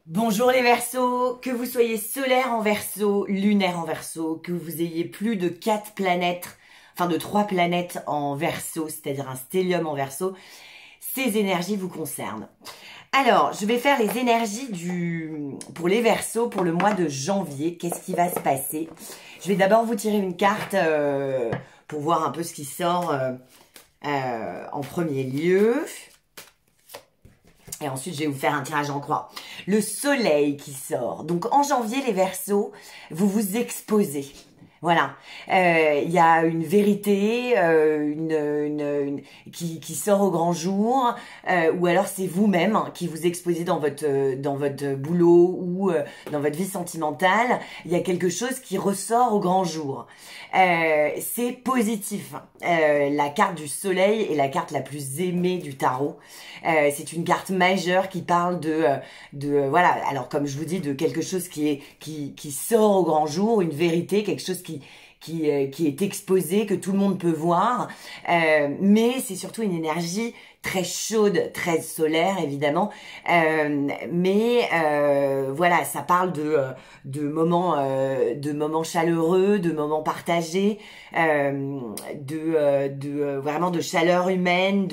Bonjour les Verseaux, que vous soyez solaire en Verseau, lunaire en Verseau, que vous ayez plus de 4 planètes, enfin de 3 planètes en Verseau, c'est-à-dire un stellium en Verseau, ces énergies vous concernent. Alors, je vais faire les énergies pour les Verseaux pour le mois de janvier. Qu'est-ce qui va se passer? Je vais d'abord vous tirer une carte pour voir un peu ce qui sort en premier lieu. Et ensuite, je vais vous faire un tirage en croix. Le soleil qui sort. Donc, en janvier, les Verseaux, vous vous exposez. Voilà. Il y a une vérité qui sort au grand jour. Ou alors, c'est vous-même qui vous exposez dans votre boulot ou dans votre vie sentimentale. Il y a quelque chose qui ressort au grand jour. C'est positif. La carte du soleil est la carte la plus aimée du tarot. C'est une carte majeure qui parle voilà, alors comme je vous dis, de quelque chose qui sort au grand jour, une vérité, quelque chose qui est exposé, que tout le monde peut voir, mais c'est surtout une énergie très chaude, très solaire évidemment, mais voilà, ça parle de moments chaleureux, de moments partagés, vraiment de chaleur humaine,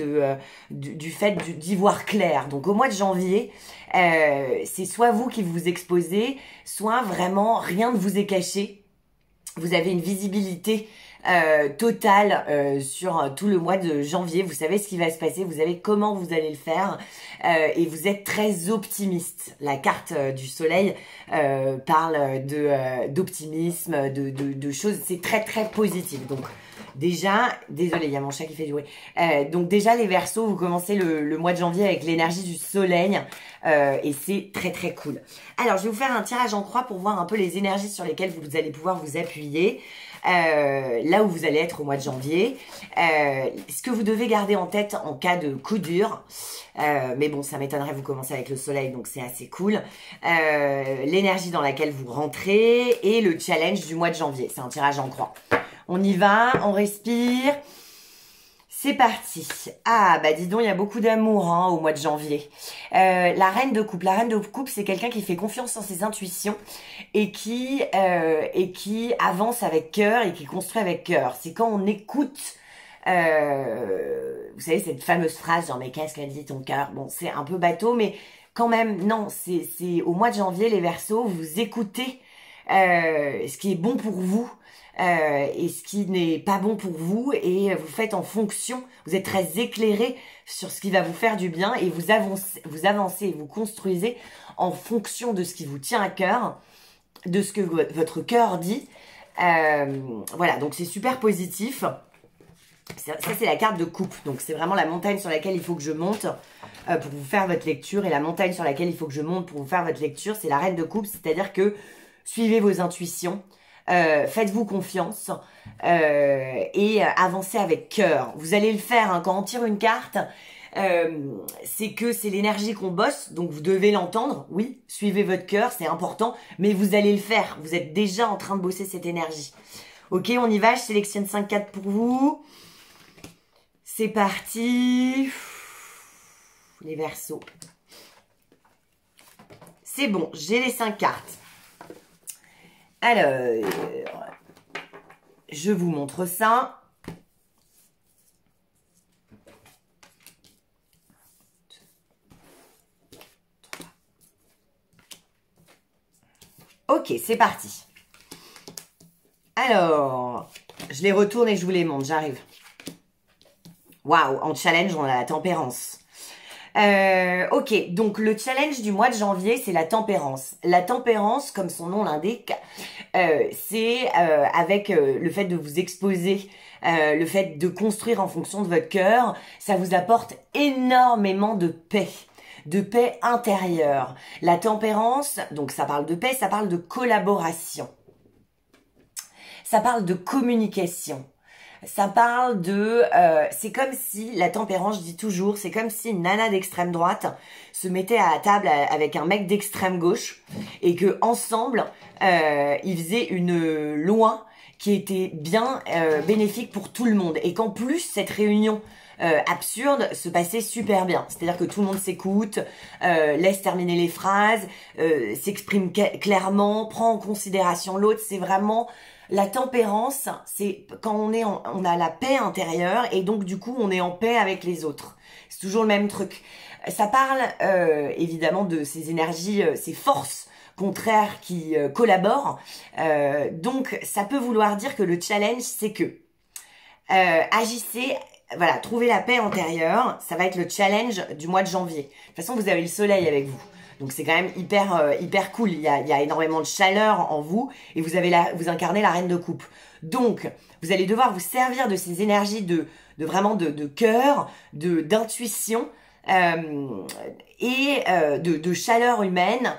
du fait d'y voir clair. Donc au mois de janvier, c'est soit vous qui vous exposez, soit vraiment rien ne vous est caché. Vous avez une visibilité totale sur tout le mois de janvier. Vous savez ce qui va se passer, vous savez comment vous allez le faire et vous êtes très optimiste. La carte du soleil parle d'optimisme, de choses, c'est très très positif. Donc déjà, désolé, il y a mon chat qui fait du bruit. Donc déjà les Verseaux, vous commencez le mois de janvier avec l'énergie du soleil et c'est très très cool. Alors je vais vous faire un tirage en croix pour voir un peu les énergies sur lesquelles vous allez pouvoir vous appuyer. Là où vous allez être au mois de janvier, ce que vous devez garder en tête en cas de coup dur, mais bon, ça m'étonnerait, vous commencez avec le soleil, donc c'est assez cool, l'énergie dans laquelle vous rentrez et le challenge du mois de janvier. C'est un tirage en croix. On y va, on respire. C'est parti. Ah, bah dis donc, il y a beaucoup d'amour hein, au mois de janvier. La reine de coupe. La reine de coupe, c'est quelqu'un qui fait confiance en ses intuitions et qui avance avec cœur et qui construit avec cœur. C'est quand on écoute, vous savez, cette fameuse phrase genre, mais qu'est-ce qu'elle dit ton cœur? Bon, c'est un peu bateau, mais quand même, non, c'est au mois de janvier, les Verseaux, vous écoutez ce qui est bon pour vous. Et ce qui n'est pas bon pour vous et vous faites en fonction, vous êtes très éclairé sur ce qui va vous faire du bien et vous avancez et vous construisez en fonction de ce qui vous tient à cœur, de ce que votre cœur dit. Voilà, donc c'est super positif. Ça, c'est la carte de coupe. Donc, c'est vraiment la montagne sur laquelle il faut que je monte pour vous faire votre lecture. Et la montagne sur laquelle il faut que je monte pour vous faire votre lecture, c'est la reine de coupe. C'est-à-dire que suivez vos intuitions. Faites-vous confiance et avancez avec cœur. Vous allez le faire hein, quand on tire une carte, c'est que c'est l'énergie qu'on bosse, donc vous devez l'entendre. Oui, suivez votre cœur, c'est important, mais vous allez le faire. Vous êtes déjà en train de bosser cette énergie. Ok, on y va, je sélectionne 5 cartes pour vous. C'est parti. Les Verseaux. C'est bon, j'ai les 5 cartes. Alors, je vous montre ça. Ok, c'est parti. Alors, je les retourne et je vous les montre, j'arrive. Waouh, en challenge, on a la tempérance. Ok, donc le challenge du mois de janvier, c'est la tempérance. La tempérance, comme son nom l'indique, c'est avec le fait de vous exposer, le fait de construire en fonction de votre cœur, ça vous apporte énormément de paix intérieure. La tempérance, donc ça parle de paix, ça parle de collaboration, ça parle de communication. Ça parle c'est comme si, la tempérance, je dis toujours, c'est comme si une nana d'extrême droite se mettait à la table avec un mec d'extrême gauche et que ensemble, ils faisaient une loi qui était bien bénéfique pour tout le monde. Et qu'en plus, cette réunion absurdes se passer super bien. C'est-à-dire que tout le monde s'écoute, laisse terminer les phrases, s'exprime clairement, prend en considération l'autre. C'est vraiment la tempérance, c'est quand on a la paix intérieure et donc du coup on est en paix avec les autres. C'est toujours le même truc. Ça parle évidemment de ces énergies, ces forces contraires qui collaborent. Donc ça peut vouloir dire que le challenge c'est que agissez, voilà, trouvez la paix intérieure. Ça va être le challenge du mois de janvier. De toute façon vous avez le soleil avec vous. Donc c'est quand même hyper cool. Il y a énormément de chaleur en vous et vous incarnez la reine de coupe. Donc vous allez devoir vous servir de ces énergies vraiment de cœur, d'intuition et de chaleur humaine,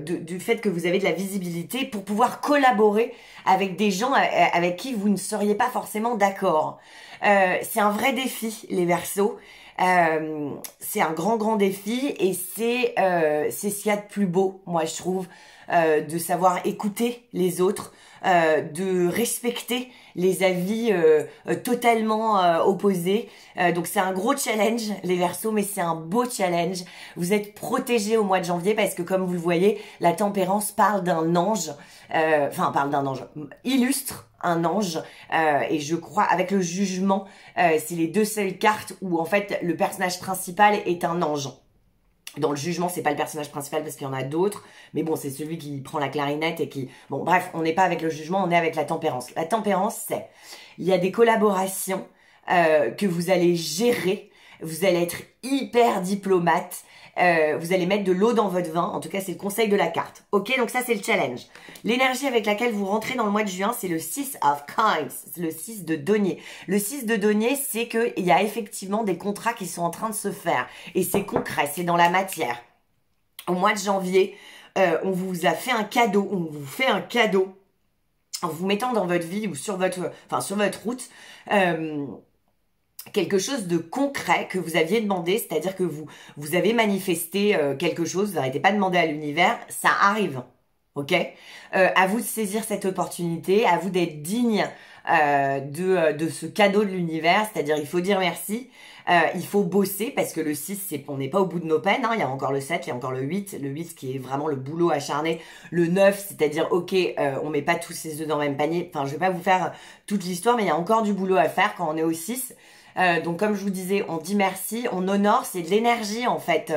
du fait que vous avez de la visibilité pour pouvoir collaborer avec des gens avec qui vous ne seriez pas forcément d'accord. C'est un vrai défi, les Verseaux. C'est un grand défi et c'est ce qu'il y a de plus beau, moi je trouve, de savoir écouter les autres, de respecter les avis totalement opposés. Donc c'est un gros challenge, les Verseaux, mais c'est un beau challenge. Vous êtes protégés au mois de janvier parce que comme vous le voyez, la tempérance parle d'un ange, illustre un ange, et je crois avec le jugement, c'est les deux seules cartes où en fait le personnage principal est un ange. Dans le jugement, c'est pas le personnage principal parce qu'il y en a d'autres, mais bon, c'est celui qui prend la clarinette et qui... Bon, bref, on n'est pas avec le jugement, on est avec la tempérance. La tempérance, c'est... Il y a des collaborations que vous allez gérer, vous allez être hyper diplomate, vous allez mettre de l'eau dans votre vin, en tout cas c'est le conseil de la carte. Ok, donc ça c'est le challenge. L'énergie avec laquelle vous rentrez dans le mois de juin, c'est le 6 of Kinds, le 6 de denier. Le 6 de denier, c'est qu'il y a effectivement des contrats qui sont en train de se faire. Et c'est concret, c'est dans la matière. Au mois de janvier, on vous a fait un cadeau, on vous fait un cadeau en vous mettant dans votre vie ou sur votre route, quelque chose de concret que vous aviez demandé, c'est-à-dire que vous avez manifesté quelque chose, vous n'arrêtez pas de demander à l'univers, ça arrive, ok? À vous de saisir cette opportunité, à vous d'être digne de ce cadeau de l'univers, c'est-à-dire il faut dire merci, il faut bosser parce que le 6, on n'est pas au bout de nos peines, hein, il y a encore le 7, il y a encore le 8 qui est vraiment le boulot acharné, le 9, c'est-à-dire ok, on met pas tous ses œufs dans le même panier, enfin je vais pas vous faire toute l'histoire, mais il y a encore du boulot à faire quand on est au 6. Donc comme je vous disais, on dit merci, on honore, c'est de l'énergie en fait.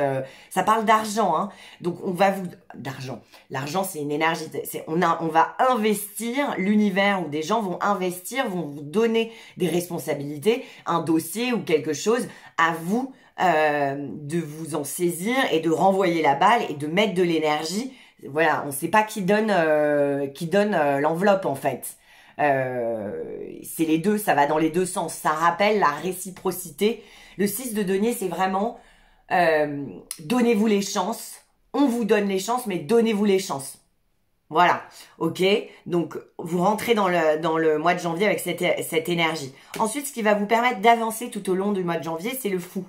Ça parle d'argent, hein. Donc on va d'argent. L'argent c'est une énergie. On va investir l'univers où des gens vont investir, vont vous donner des responsabilités, un dossier ou quelque chose. À vous de vous en saisir et de renvoyer la balle et de mettre de l'énergie. Voilà, on ne sait pas qui donne l'enveloppe en fait. C'est les deux, ça va dans les deux sens. Ça rappelle la réciprocité. Le 6 de denier, c'est vraiment donnez-vous les chances. On vous donne les chances, mais donnez-vous les chances. Voilà, ok. Donc, vous rentrez dans le mois de janvier avec cette énergie. Ensuite, ce qui va vous permettre d'avancer tout au long du mois de janvier, c'est le fou.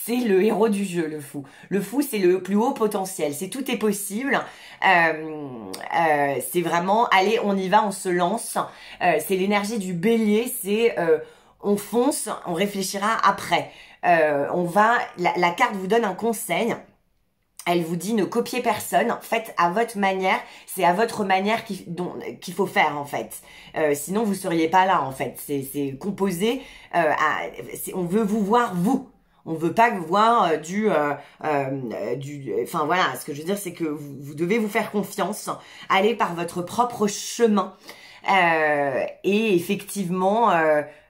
C'est le héros du jeu, le fou. Le fou, c'est le plus haut potentiel. C'est tout est possible. C'est vraiment, allez, on y va, on se lance. C'est l'énergie du bélier. C'est on fonce, on réfléchira après. La carte vous donne un conseil. Elle vous dit ne copiez personne, faites à votre manière, c'est à votre manière qu'il faut faire en fait. Sinon vous seriez pas là en fait. C'est composé, on veut vous voir vous. On veut pas voir enfin voilà, ce que je veux dire c'est que vous devez vous faire confiance, aller par votre propre chemin. Et effectivement,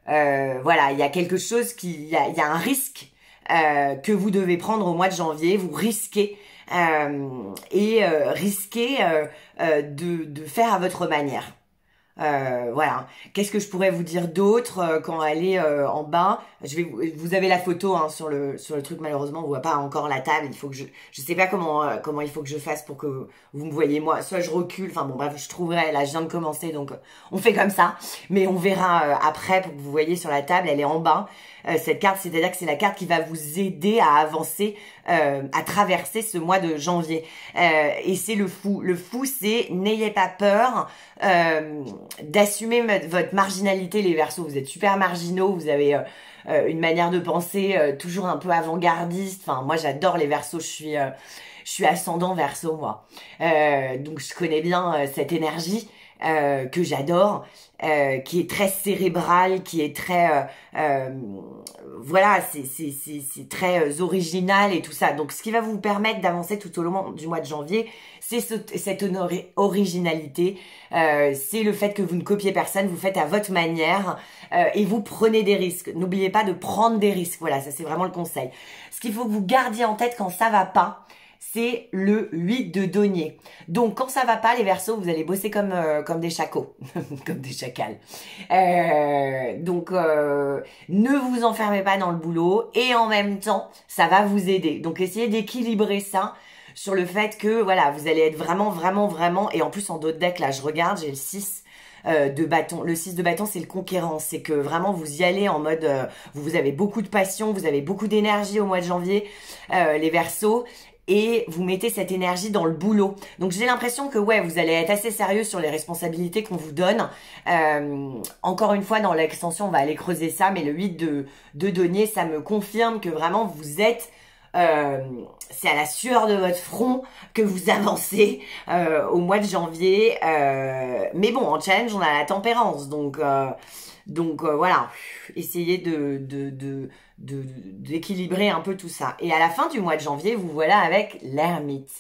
voilà, il y a quelque chose il y a un risque que vous devez prendre au mois de janvier. Vous risquez risquez de faire à votre manière. Voilà. Qu'est-ce que je pourrais vous dire d'autre quand elle est en bas? Vous avez la photo hein, sur le truc. Malheureusement, on voit pas encore la table. Il faut que je sais pas comment il faut que je fasse pour que vous me voyez moi. Soit je recule. Enfin bon bref, je trouverai. Là, je viens de commencer, donc on fait comme ça. Mais on verra après pour que vous voyez sur la table. Elle est en bas. cette carte, c'est-à-dire que c'est la carte qui va vous aider à avancer, à traverser ce mois de janvier. Et c'est le fou. Le fou, c'est n'ayez pas peur d'assumer votre marginalité, les Verseaux. Vous êtes super marginaux, vous avez une manière de penser toujours un peu avant-gardiste. Enfin, moi, j'adore les Verseaux. Je suis ascendant Verseau, moi. Donc, je connais bien cette énergie que j'adore, qui est très cérébrale, qui est très... voilà, c'est très original et tout ça. Donc, ce qui va vous permettre d'avancer tout au long du mois de janvier, c'est cette originalité. C'est le fait que vous ne copiez personne, vous faites à votre manière et vous prenez des risques. N'oubliez pas de prendre des risques. Voilà, ça c'est vraiment le conseil. Ce qu'il faut que vous gardiez en tête quand ça va pas, c'est le 8 de denier. Donc, quand ça va pas, les Verseaux, vous allez bosser comme des chacos, comme des chacals. Donc, ne vous enfermez pas dans le boulot et en même temps, ça va vous aider. Donc, essayez d'équilibrer ça sur le fait que, voilà, vous allez être vraiment, et en plus, en dos de deck, là, je regarde, j'ai le 6 de bâton. Le 6 de bâton, c'est le conquérant. C'est que vraiment, vous y allez en mode, vous avez beaucoup de passion, vous avez beaucoup d'énergie au mois de janvier, les Verseaux. Et vous mettez cette énergie dans le boulot. Donc j'ai l'impression que ouais, vous allez être assez sérieux sur les responsabilités qu'on vous donne. Encore une fois, dans l'extension, on va aller creuser ça, mais le 8 de denier, ça me confirme que vraiment vous êtes... c'est à la sueur de votre front que vous avancez au mois de janvier. Mais bon, en challenge, on a la tempérance. Donc voilà, essayez d'équilibrer un peu tout ça. Et à la fin du mois de janvier, vous voilà avec l'ermite.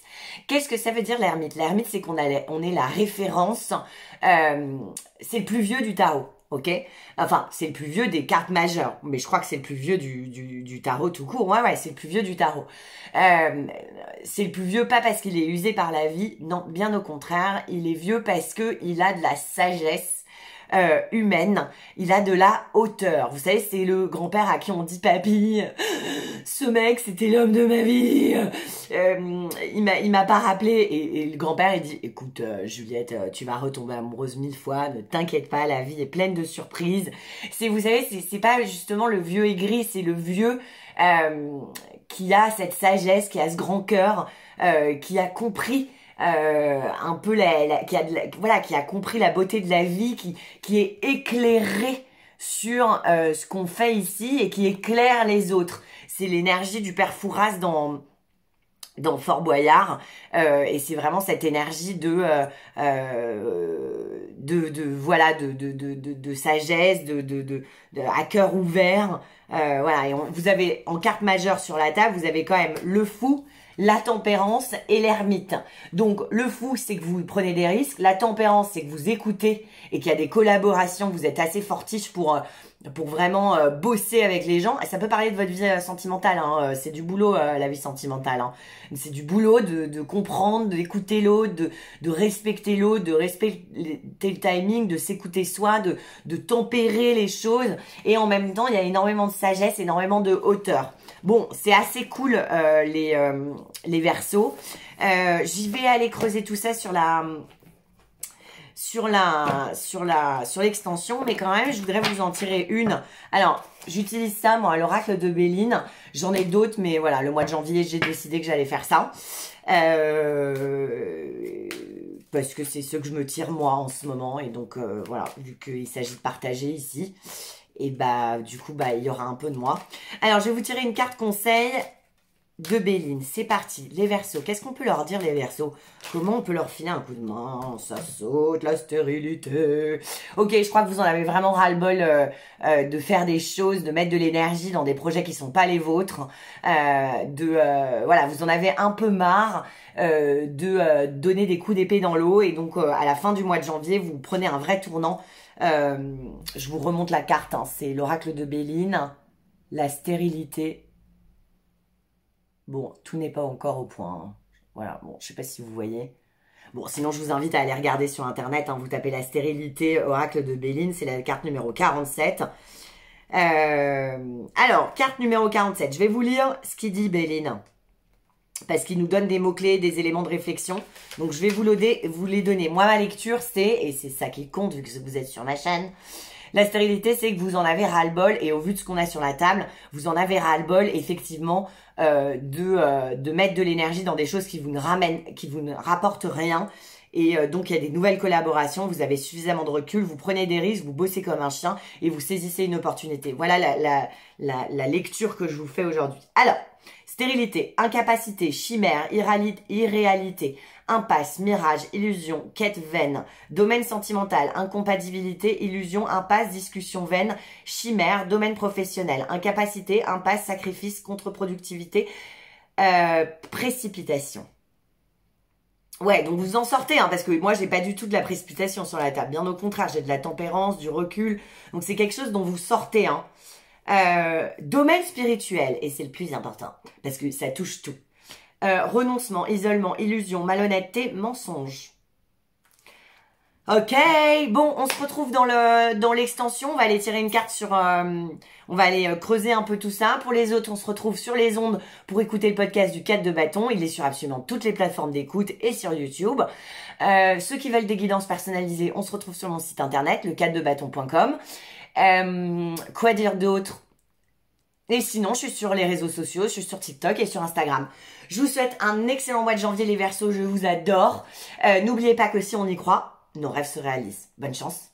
Qu'est-ce que ça veut dire l'ermite? L'ermite, c'est qu'on est la référence, c'est le plus vieux du tarot. Ok, enfin c'est le plus vieux des cartes majeures, mais je crois que c'est le plus vieux du tarot tout court. Ouais, c'est le plus vieux du tarot. C'est le plus vieux pas parce qu'il est usé par la vie, non, bien au contraire, il est vieux parce que il a de la sagesse humaine, il a de la hauteur. Vous savez, c'est le grand-père à qui on dit papy, ce mec c'était l'homme de ma vie. Il m'a pas rappelé et le grand-père il dit écoute Juliette, tu vas retomber amoureuse 1000 fois, ne t'inquiète pas, la vie est pleine de surprises. Vous savez, c'est pas justement le vieux aigri, c'est le vieux qui a cette sagesse, qui a ce grand cœur, qui a compris un peu qui a compris la beauté de la vie, qui est éclairé sur ce qu'on fait ici et qui éclaire les autres. C'est l'énergie du père Fouras dans Fort Boyard et c'est vraiment cette énergie de sagesse, à cœur ouvert. Voilà, et vous avez en carte majeure sur la table, vous avez quand même le fou, la tempérance et l'ermite. Donc le fou, c'est que vous prenez des risques. La tempérance, c'est que vous écoutez et qu'il y a des collaborations. Vous êtes assez fortiche pour vraiment bosser avec les gens. Et ça peut parler de votre vie sentimentale. Hein. C'est du boulot, la vie sentimentale. Hein. C'est du boulot de comprendre, d'écouter l'autre, de respecter l'autre, de respecter le timing, de s'écouter soi, de tempérer les choses. Et en même temps, il y a énormément de sagesse, énormément de hauteur. Bon, c'est assez cool les Verseaux. J'y vais aller creuser tout ça sur l'extension, mais quand même, je voudrais vous en tirer une. Alors, j'utilise ça, moi, l'oracle de Béline. J'en ai d'autres, mais voilà, le mois de janvier, j'ai décidé que j'allais faire ça. Parce que c'est ce que je me tire, moi, en ce moment. Et donc, voilà, vu qu'il s'agit de partager ici. Et bah, du coup, bah, il y aura un peu de moi. Alors, je vais vous tirer une carte conseil de Béline. C'est parti. Les Verseaux. Qu'est-ce qu'on peut leur dire, les Verseaux? Comment on peut leur filer un coup de main? Ça saute, la stérilité. Ok, je crois que vous en avez vraiment ras-le-bol de faire des choses, de mettre de l'énergie dans des projets qui sont pas les vôtres. Voilà, vous en avez un peu marre de donner des coups d'épée dans l'eau. Et donc, à la fin du mois de janvier, vous prenez un vrai tournant. Je vous remonte la carte, hein. C'est l'oracle de Béline, la stérilité. Bon, tout n'est pas encore au point. Hein. Voilà, bon, je sais pas si vous voyez. Bon, sinon je vous invite à aller regarder sur internet, hein. Vous tapez la stérilité, oracle de Béline, c'est la carte numéro 47. Alors, carte numéro 47, je vais vous lire ce qu'il dit Béline. Parce qu'il nous donne des mots-clés, des éléments de réflexion. Donc, je vais vous les donner. Moi, ma lecture, et c'est ça qui compte, vu que vous êtes sur ma chaîne, La stérilité, c'est que vous en avez ras-le-bol, et au vu de ce qu'on a sur la table, vous en avez ras-le-bol, effectivement, de mettre de l'énergie dans des choses qui vous ne rapportent rien. Et donc, il y a des nouvelles collaborations, vous avez suffisamment de recul, vous prenez des risques, vous bossez comme un chien et vous saisissez une opportunité. Voilà la lecture que je vous fais aujourd'hui. Alors, stérilité, incapacité, chimère, irréalité, impasse, mirage, illusion, quête vaine, domaine sentimental, incompatibilité, illusion, impasse, discussion vaine, chimère, domaine professionnel, incapacité, impasse, sacrifice, contre-productivité, précipitation. Ouais, donc vous en sortez, hein, parce que moi, j'ai pas du tout de la précipitation sur la table. Bien au contraire, j'ai de la tempérance, du recul. Donc c'est quelque chose dont vous sortez, hein. Domaine spirituel, et c'est le plus important, parce que ça touche tout. Renoncement, isolement, illusion, malhonnêteté, mensonge. Ok, bon, on se retrouve dans l'extension. On va aller tirer une carte sur... on va aller creuser un peu tout ça. Pour les autres, on se retrouve sur les ondes pour écouter le podcast du 4 de bâton. Il est sur absolument toutes les plateformes d'écoute et sur YouTube. Ceux qui veulent des guidances personnalisées, on se retrouve sur mon site internet, le4debâton.com. Quoi dire d'autre? Et sinon, je suis sur les réseaux sociaux, je suis sur TikTok et sur Instagram. Je vous souhaite un excellent mois de janvier, les Verseaux, je vous adore. N'oubliez pas que si on y croit, nos rêves se réalisent. Bonne chance.